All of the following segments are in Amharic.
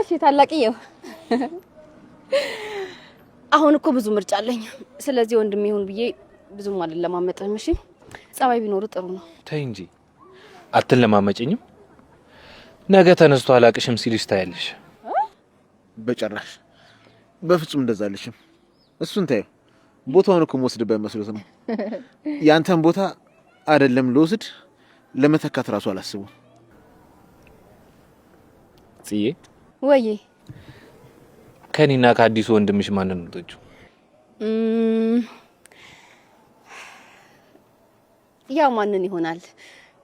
እሺ ታላቅየው አሁን እኮ ብዙ ምርጫ አለኝ። ስለዚህ ወንድም ይሁን ብዬ ብዙም አልለማመጥም። እሺ ጸባይ ቢኖር ጥሩ ነው። ተይ እንጂ አትለማመጭኝም? ነገ ተነስቶ አላቅሽም ሲልሽ ታያለሽ። በጭራሽ በፍጹም እንደዛ አልልሽም። እሱን ታዩ ቦታውን እኮ ወስድበት መስሎት ነው። ያንተን ቦታ አይደለም ልወስድ ለመተካት ራሱ አላስቡ። ጽዬ ወይ ከኔና ከአዲሱ ወንድምሽ ማንን ነው የምትወጂው? ያው ማንን ይሆናል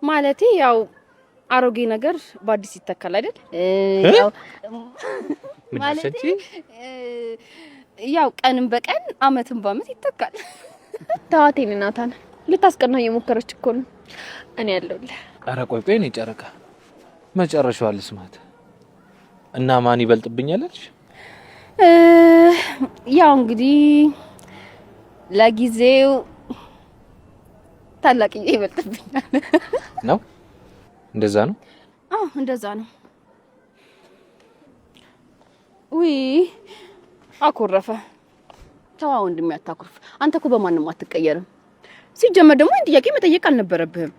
ማለቴ ያው አሮጌ ነገር በአዲስ ይተካል አይደል? ያው ማለቴ ያው ቀንም በቀን አመትም በአመት ይተካል። ታዋቴን እናታን ልታስቀናው እየሞከረች እኮ ነው። እኔ ያለሁልህ። ኧረ ቆይ ቆይ ነው ጨረቃ መጨረሻው ልስማት እና ማን ይበልጥብኛለች? ያው እንግዲህ ለጊዜው ታላቅዬ ይበልጥብኛል ነው። እንደዛ ነው? አዎ እንደዛ ነው። ውይ አኮረፈ። ተዋ ወንድሜ አታኩርፍ። አንተ እኮ በማንም አትቀየርም። ሲጀመር ደግሞ ይሄን ጥያቄ መጠየቅ አልነበረብህም።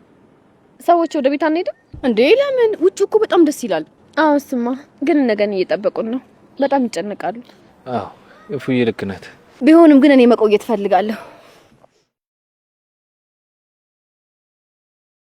ሰዎች ወደ ቤት አንሄድም እንዴ? ለምን? ውጭ እኮ በጣም ደስ ይላል። አዎ ስማ፣ ግን ነገን እየጠበቁን ነው። በጣም ይጨነቃሉ። አዎ እፉዬ ልክ ናት። ቢሆንም ግን እኔ መቆየት ፈልጋለሁ።